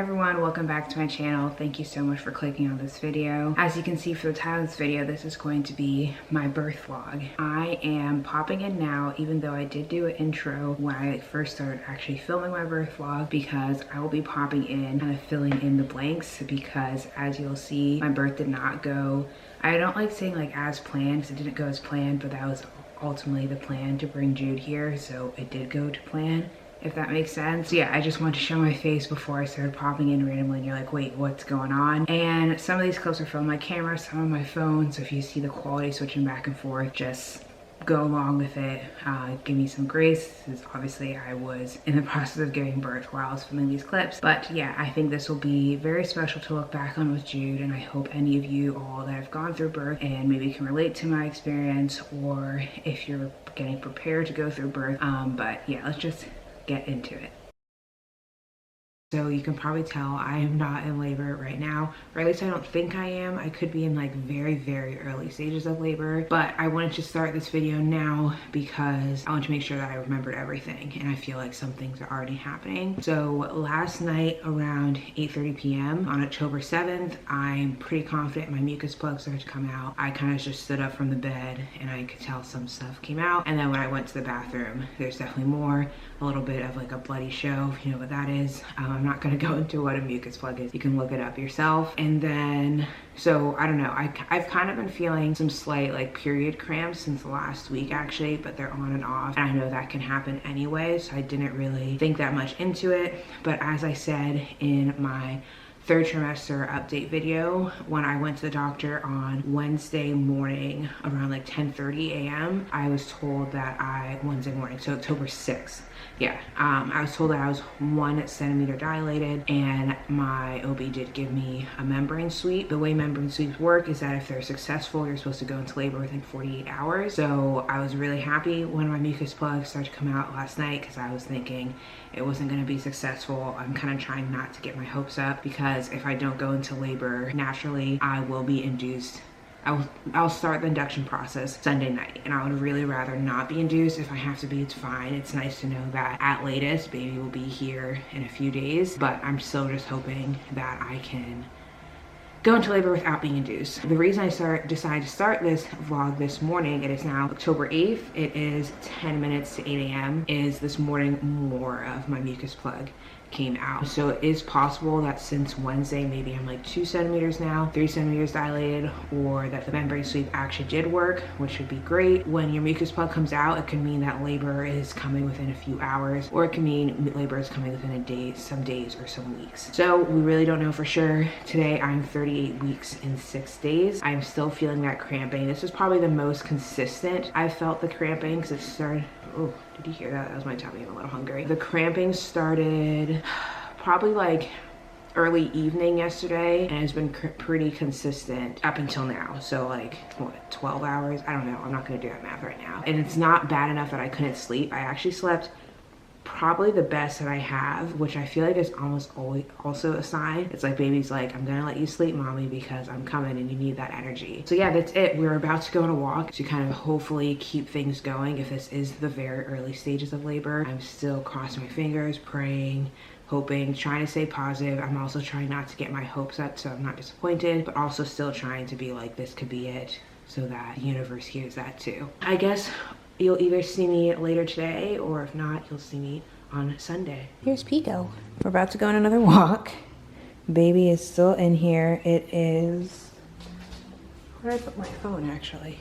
everyone, welcome back to my channel. Thank you so much for clicking on this video. As you can see from the title of this video, this is going to be my birth vlog. I am popping in now, even though I did do an intro when I first started actually filming my birth vlog, because I will be popping in kind of filling in the blanks, because as you'll see, my birth did not go, I don't like saying like as planned because it didn't go as planned, but that was ultimately the plan to bring Jude here, so it did go to plan, if that makes sense. Yeah, I just wanted to show my face before I started popping in randomly and you're like, wait, what's going on? And some of these clips are from my camera, some on my phone, so if you see the quality switching back and forth, just go along with it. Give me some grace, because obviously I was in the process of giving birth while I was filming these clips. But yeah, I think this will be very special to look back on with Jude, and I hope any of you all that have gone through birth and maybe can relate to my experience, or if you're getting prepared to go through birth. But yeah, let's just get into it. So you can probably tell I am not in labor right now, or at least I don't think I am. I could be in like very, very early stages of labor, but I wanted to start this video now because I want to make sure that I remembered everything, and I feel like some things are already happening. So last night around 8:30 p.m. on October 7th, I'm pretty confident my mucus plug started to come out. I kind of just stood up from the bed and I could tell some stuff came out, and then when I went to the bathroom, there's definitely more, a little bit of like a bloody show, if you know what that is. I'm not gonna go into what a mucus plug is. You can look it up yourself. And then, so I don't know, I've kind of been feeling some slight like period cramps since last week actually, but they're on and off. And I know that can happen anyway, so I didn't really think that much into it. But as I said in my third trimester update video, when I went to the doctor on Wednesday morning around like 10:30 a.m., I was told that Wednesday morning, so October 6th. Yeah, I was told that I was 1 centimeter dilated, and my OB did give me a membrane sweep. The way membrane sweeps work is that if they're successful, you're supposed to go into labor within 48 hours. So I was really happy when my mucus plug started to come out last night, because I was thinking it wasn't going to be successful. I'm kind of trying not to get my hopes up, because if I don't go into labor naturally, I will be induced. I'll start the induction process Sunday night, and I would really rather not be induced. If I have to be, it's fine. It's nice to know that at latest baby will be here in a few days, but I'm still just hoping that I can go into labor without being induced. The reason I decided to start this vlog this morning, it is now October 8th, it is 10 minutes to 8 a.m., is this morning more of my mucus plug came out. So it is possible that since Wednesday, maybe I'm like 2 centimeters now, 3 centimeters dilated, or that the membrane sweep actually did work, which would be great. When your mucus plug comes out, it can mean that labor is coming within a few hours, or it can mean labor is coming within a day, some days, or some weeks. So we really don't know for sure. Today I'm 38 weeks and 6 days. I'm still feeling that cramping. This is probably the most consistent I've felt the cramping, because it started, oh, did you hear that? That was my tummy. I'm a little hungry. The cramping started probably like early evening yesterday, and it's been pretty consistent up until now. So like, what, 12 hours? I don't know. I'm not gonna do that math right now. And it's not bad enough that I couldn't sleep. I actually slept probably the best that I have, which I feel like is almost always also a sign. It's like baby's like, I'm gonna let you sleep, mommy, because I'm coming and you need that energy. So yeah, that's it. We're about to go on a walk to kind of hopefully keep things going. If this is the very early stages of labor, I'm still crossing my fingers, praying, hoping, trying to stay positive. I'm also trying not to get my hopes up so I'm not disappointed, but also still trying to be like, this could be it, so that the universe hears that too. I guess you'll either see me later today, or if not, you'll see me on Sunday. Here's Pico. We're about to go on another walk. Baby is still in here. It is, where did I put my phone actually?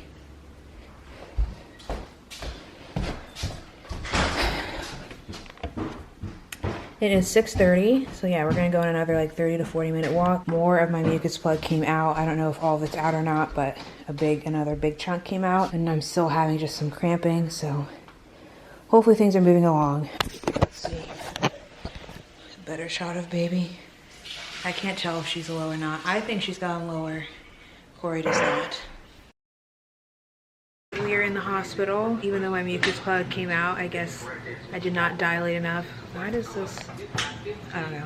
It is 6:30, so yeah, we're gonna go on another like 30 to 40 minute walk. More of my mucus plug came out. I don't know if all of it's out or not, but another big chunk came out, and I'm still having just some cramping, so hopefully things are moving along. Let's see, a better shot of baby. I can't tell if she's low or not. I think she's gotten lower. Corey does not. We are in the hospital. Even though my mucus plug came out, I guess I did not dilate enough. Why does this, I don't know.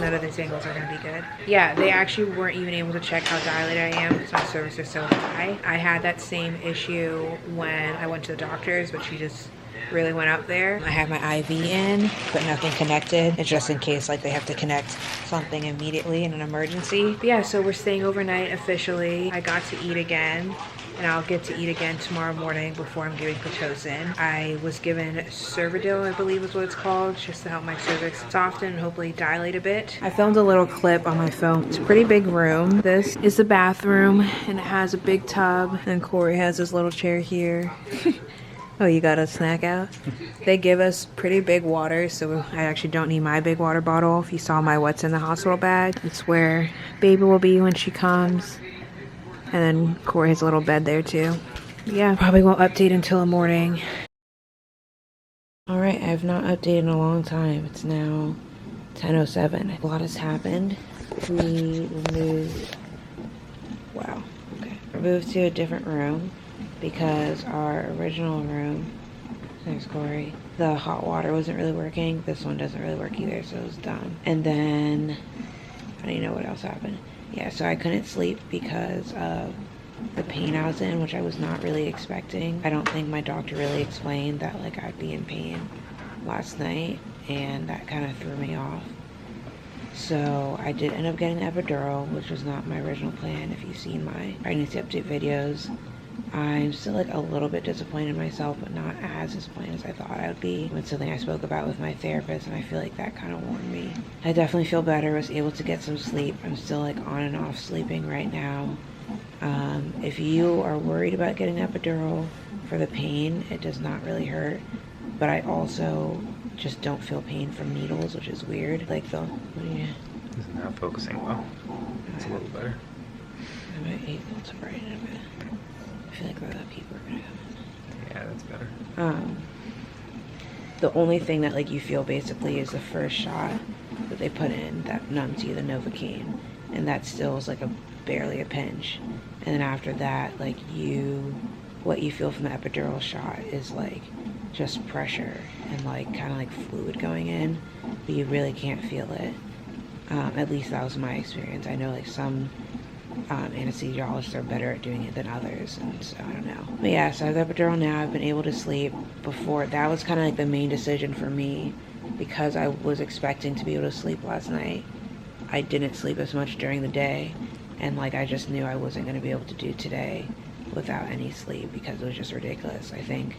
None of these angles are gonna be good. Yeah, they actually weren't even able to check how dilated I am because my cervix is so high. I had that same issue when I went to the doctors, but she just really went up there. I have my IV in, but nothing connected. It's just in case like they have to connect something immediately in an emergency. But yeah, so we're staying overnight officially. I got to eat again, and I'll get to eat again tomorrow morning before I'm giving Pitocin. I was given Cervidil, I believe is what it's called, just to help my cervix soften and hopefully dilate a bit. I filmed a little clip on my phone. It's a pretty big room. This is the bathroom, and it has a big tub. And Corey has this little chair here. Oh, you got a snack out? They give us pretty big water, so I actually don't need my big water bottle. If you saw my what's in the hospital bag, it's where baby will be when she comes. And then Corey has a little bed there too. Yeah, probably won't update until the morning. All right, I've not updated in a long time. It's now 10:07. A lot has happened. We moved, wow, okay. We moved to a different room because our original room, there's Corey, the hot water wasn't really working. This one doesn't really work either, so it was dumb. And then, I don't even know what else happened. Yeah, so I couldn't sleep because of the pain I was in, which I was not really expecting. I don't think my doctor really explained that like I'd be in pain last night, and that kind of threw me off. So I did end up getting the epidural, which was not my original plan. If you've seen my pregnancy update videos, I'm still like a little bit disappointed in myself, but not as disappointed as I thought I would be. It's something I spoke about with my therapist, and I feel like that kind of warned me. I definitely feel better, was able to get some sleep. I'm still like on and off sleeping right now. If you are worried about getting an epidural for the pain, it does not really hurt, but I also just don't feel pain from needles, which is weird. Like the, It's not focusing well. It's a little better. I might be able to brighten it a bit. I feel like a lot of people are gonna come in. Yeah, that's better. The only thing that like you feel basically is the first shot that they put in that numbs you, the Novocaine, and that still is like barely a pinch. And then after that, like what you feel from the epidural shot is like just pressure and like kind of like fluid going in, but you really can't feel it. At least that was my experience. I know like some anesthesiologists are better at doing it than others, and so I don't know. But yeah, so I have the epidural now. I've been able to sleep. Before, that was kind of like the main decision for me, because I was expecting to be able to sleep last night. I didn't sleep as much during the day, and like I just knew I wasn't going to be able to do today without any sleep because it was just ridiculous. I think,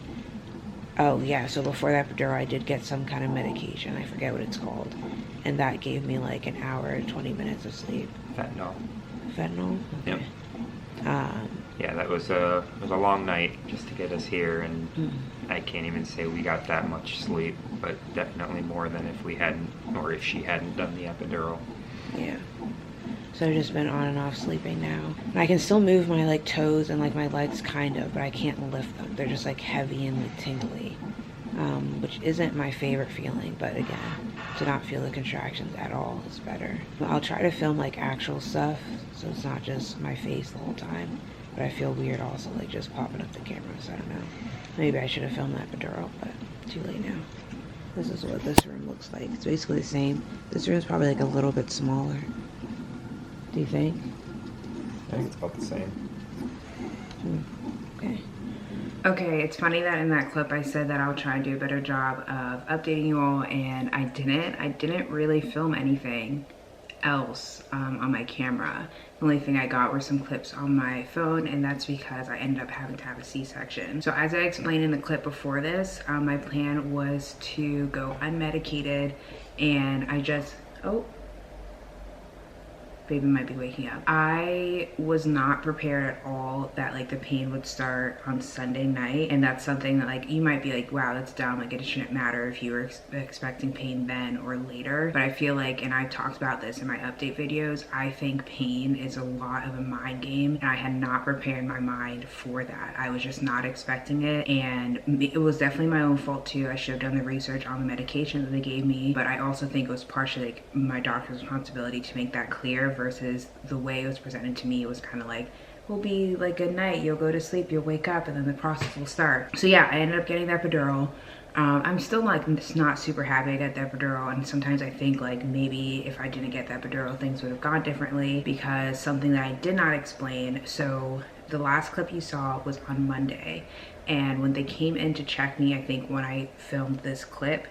oh yeah, so before the epidural I did get some kind of medication, I forget what it's called, and that gave me like an hour and 20 minutes of sleep. Fentanyl. Fentanyl? Okay. Yep. Yeah, that was it was a long night just to get us here, and I can't even say we got that much sleep, but definitely more than if we hadn't, or if she hadn't done the epidural. Yeah. So I've just been on and off sleeping now. And I can still move my like toes and like my legs kind of, but I can't lift them. They're just like heavy and like tingly, which isn't my favorite feeling, but again, to not feel the contractions at all is better. I'll try to film like actual stuff, so it's not just my face the whole time, but I feel weird also like just popping up the camera, so I don't know. Maybe I should have filmed that epidural, but too late now. This is what this room looks like. It's basically the same. This room's probably like a little bit smaller. Do you think? I think it's about the same. Okay. Okay, it's funny that in that clip I said that I'll try and do a better job of updating you all, and I didn't. I didn't really film anything else on my camera. The only thing I got were some clips on my phone, and that's because I ended up having to have a C-section. So as I explained in the clip before this, my plan was to go unmedicated, and I just, oh, baby might be waking up. I was not prepared at all that like the pain would start on Sunday night, and that's something that like you might be like, wow, that's dumb, like it shouldn't matter if you were expecting pain then or later. But I feel like, and I've talked about this in my update videos, I think pain is a lot of a mind game, and I had not prepared my mind for that. I was just not expecting it, and it was definitely my own fault too. I should have done the research on the medication that they gave me, but I also think it was partially like my doctor's responsibility to make that clear, versus the way it was presented to me. It was kind of like, will be like good night, you'll go to sleep, you'll wake up, and then the process will start. So yeah, I ended up getting the epidural. I'm still like not super happy I got the epidural, and sometimes I think like maybe if I didn't get the epidural things would have gone differently, because something that I did not explain. So the last clip you saw was on Monday, and when they came in to check me, I think when I filmed this clip,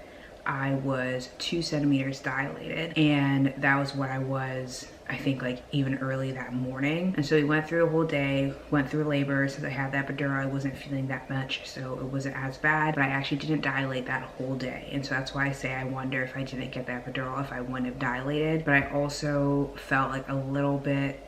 I was 2 centimeters dilated, and that was what I was, I think, like even early that morning. And so we went through the whole day, went through labor. Since I had that epidural, I wasn't feeling that much, so it wasn't as bad, but I actually didn't dilate that whole day. And so that's why I say I wonder if I didn't get the epidural, if I wouldn't have dilated. But I also felt like a little bit,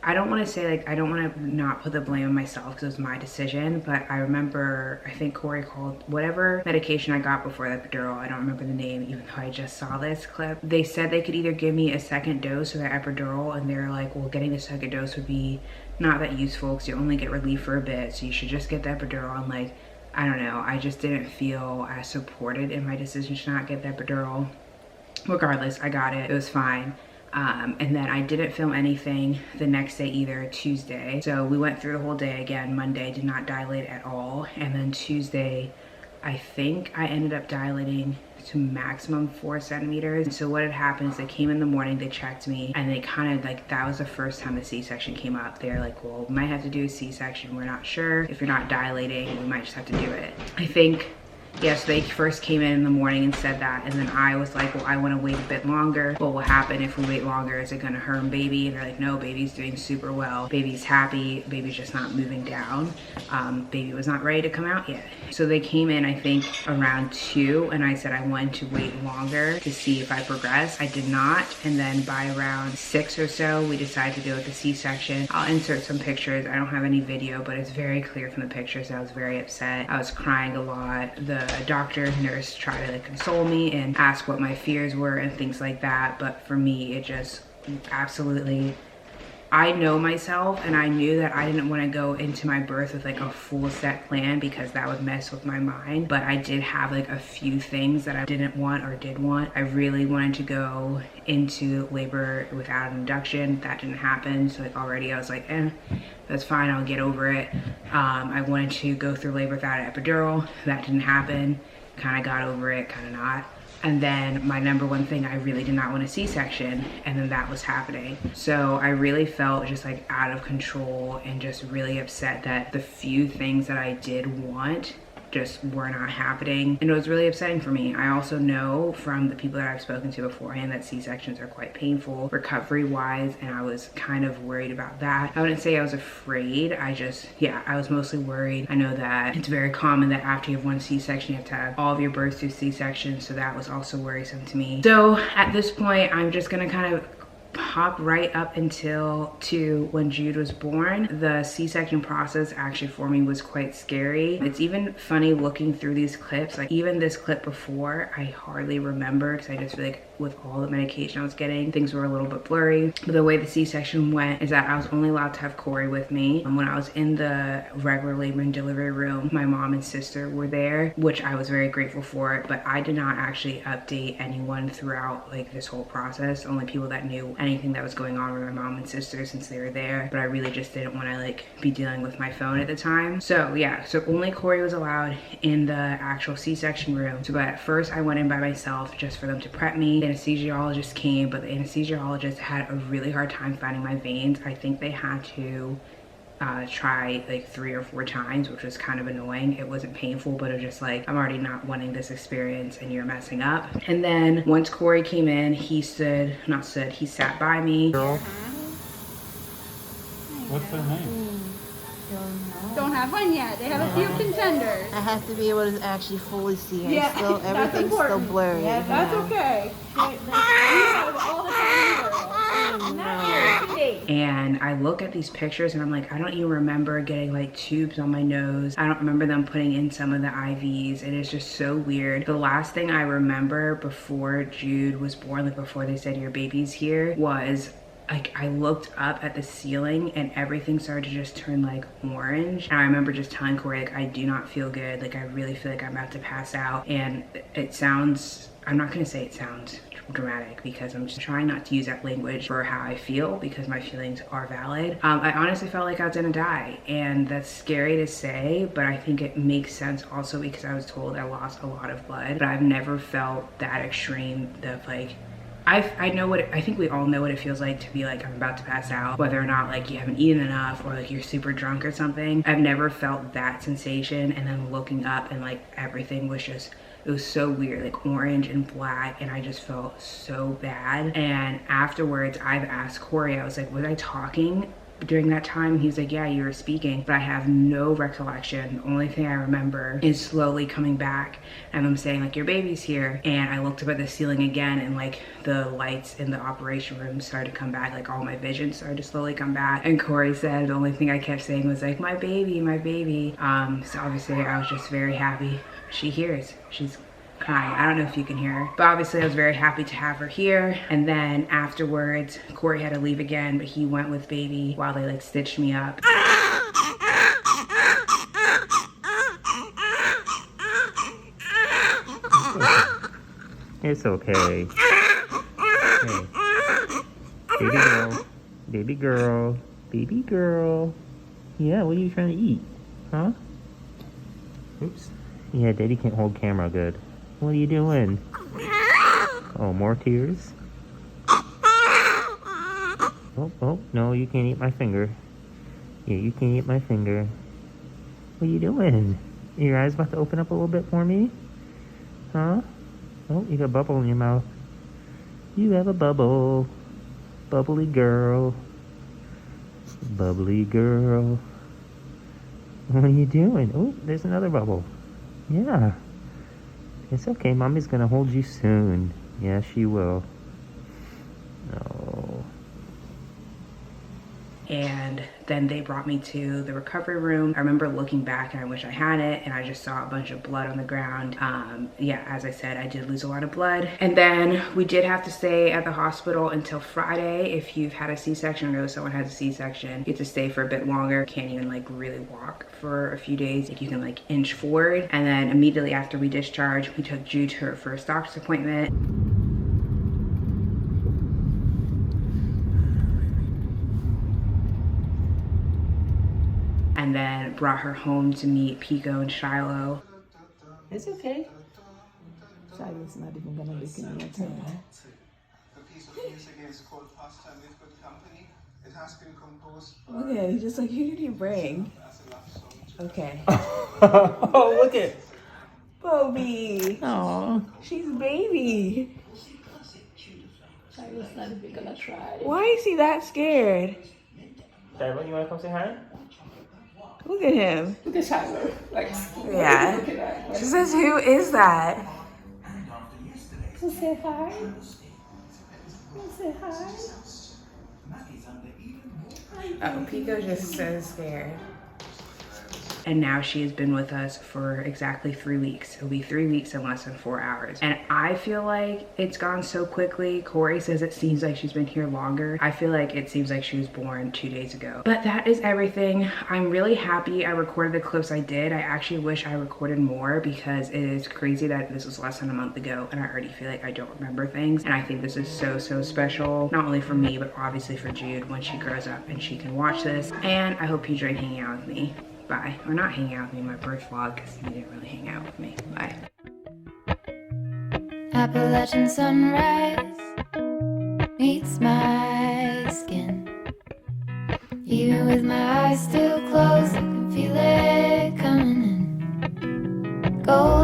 I don't want to say, like, I don't want to not put the blame on myself because it was my decision, but I remember, I think Corey called whatever medication I got before the epidural, I don't remember the name, even though I just saw this clip. They said they could either give me a second dose of the epidural, and they're like, well, getting the second dose would be not that useful because you only get relief for a bit, so you should just get the epidural. And like, I don't know, I just didn't feel as supported in my decision to not get the epidural. Regardless, I got it, it was fine. And then I didn't film anything the next day either, Tuesday. So we went through the whole day again. Monday did not dilate at all. And then Tuesday, I think I ended up dilating to maximum 4 centimeters. And so what had happened is they came in the morning, they checked me, and they kind of like, that was the first time the C-section came up. They're like, well, we might have to do a C-section. We're not sure. If you're not dilating, we might just have to do it. I think, yes, they first came in the morning and said that, and then I was like, well, I want to wait a bit longer. What will happen if we wait longer? Is it going to harm baby? And they're like, no, baby's doing super well. Baby's happy. Baby's just not moving down. Baby was not ready to come out yet. So they came in, I think, around 2, and I said I wanted to wait longer to see if I progressed. I did not, and then by around 6 or so, we decided to do like a C-section. I'll insert some pictures. I don't have any video, but it's very clear from the pictures that I was very upset. I was crying a lot. The doctor, nurse tried to like console me and ask what my fears were and things like that, but for me, it just absolutely, I know myself, and I knew that I didn't want to go into my birth with like a full set plan because that would mess with my mind. But I did have like a few things that I didn't want or did want. I really wanted to go into labor without an induction. That didn't happen. So like already I was like, that's fine, I'll get over it. I wanted to go through labor without an epidural. That didn't happen. Kind of got over it, kind of not. And then my number one thing, I really did not want a C-section, and then that was happening. So I really felt just like out of control and just really upset that the few things that I did want just were not happening, and it was really upsetting for me. I also know from the people that I've spoken to beforehand that C-sections are quite painful recovery wise, and I was kind of worried about that. I wouldn't say I was afraid, I was mostly worried. I know that it's very common that after you have one C-section you have to have all of your births through C-section, so that was also worrisome to me. So at this point, I'm just gonna kind of hop right up until to when Jude was born. The C-section process actually for me was quite scary. It's even funny looking through these clips, like even this clip before, I hardly remember because I just feel like with all the medication I was getting, things were a little bit blurry. But the way the C-section went is that I was only allowed to have Corey with me. When I was in the regular labor and delivery room, my mom and sister were there, which I was very grateful for, but I did not actually update anyone throughout like this whole process. Only people that knew anything that was going on were my mom and sister since they were there, but I really just didn't want to like be dealing with my phone at the time. So yeah, so only Corey was allowed in the actual C-section room. So but at first I went in by myself just for them to prep me. The anesthesiologist came, but the anesthesiologist had a really hard time finding my veins. I think they had to try like 3 or 4 times, which was kind of annoying. It wasn't painful, but it was just like, I'm already not wanting this experience and you're messing up. And then once Corey came in, he sat by me. Girl. What's their name? Don't have one yet. They have a few contenders. I have to be able to actually fully see. Yeah, Still, everything's still blurry. Yeah, that's okay. All the time, And I look at these pictures and I'm like, I don't even remember getting like tubes on my nose. I don't remember them putting in some of the IVs. It is just so weird. The last thing I remember before Jude was born, like before they said your baby's here, was like I looked up at the ceiling and everything started to just turn like orange. And I remember just telling Corey, like, I do not feel good. Like I really feel like I'm about to pass out. And it sounds, I'm not gonna say it sounds dramatic because I'm just trying not to use that language for how I feel because my feelings are valid. I honestly felt like I was gonna die, and that's scary to say, but I think it makes sense also because I was told I lost a lot of blood, but I've never felt that extreme of like I know what I think we all know what it feels like to be like, I'm about to pass out, whether or not like you haven't eaten enough or like you're super drunk or something. I've never felt that sensation, and then looking up and like everything was just, it was so weird, like orange and black, and I just felt so bad. And afterwards I've asked Corey, I was like, was I talking during that time? He's like, yeah, you were speaking, but I have no recollection. The only thing I remember is slowly coming back and I'm saying like, your baby's here. And I looked up at the ceiling again, and like the lights in the operation room started to come back, like all my vision started to slowly come back. And Corey said the only thing I kept saying was like, my baby, my baby. So obviously I was just very happy. She hears, she's crying. I don't know if you can hear her, but obviously I was very happy to have her here. And then afterwards, Corey had to leave again, but he went with baby while they like stitched me up. It's okay. Hey. Baby girl. Baby girl. Baby girl. Yeah, what are you trying to eat? Huh? Oops. Yeah, Daddy can't hold camera good. What are you doing? Oh, more tears? Oh, no, you can't eat my finger. Yeah, you can't eat my finger. What are you doing? Your eyes about to open up a little bit for me? Huh? Oh, you got a bubble in your mouth. You have a bubble. Bubbly girl. Bubbly girl. What are you doing? Oh, there's another bubble. Yeah. It's okay. Mommy's gonna hold you soon. Yeah, she will. No. And then they brought me to the recovery room. I remember looking back and I wish I had it, and I just saw a bunch of blood on the ground. Yeah, as I said, I did lose a lot of blood. And then we did have to stay at the hospital until Friday. If you've had a C-section or know someone has a C-section, you have to stay for a bit longer. Can't even like really walk for a few days. Like you can like inch forward. And then immediately after we discharged, we took Jude to her first doctor's appointment. And then brought her home to meet Pico and Shiloh. It's okay. Shiloh's not even gonna look in your turn. The piece of music is called Pastime with Good Company. It has been composed by... Okay, he's just like, who did you bring? Okay. Oh, look at Bobby. Oh, She's baby. Shiloh's not even gonna try. Why is he that scared? Shiloh, you wanna come say hi? Look at him. Look at Shiloh. Like, Yeah. look at that. She says, who is that? So say hi. Say hi. Oh, Pico's just so scared. And now she has been with us for exactly 3 weeks. It'll be 3 weeks in less than 4 hours. And I feel like it's gone so quickly. Corey says it seems like she's been here longer. I feel like it seems like she was born 2 days ago. But that is everything. I'm really happy I recorded the clips I did. I actually wish I recorded more, because it is crazy that this was less than a month ago and I already feel like I don't remember things. And I think this is so, so special, not only for me, but obviously for Jude when she grows up and she can watch this. And I hope you enjoyed hanging out with me. Bye. Or not hanging out with me, my birth vlog, because you didn't really hang out with me. Bye. Appalachian sunrise meets my skin. Even with my eyes still closed, I can feel it coming in. Go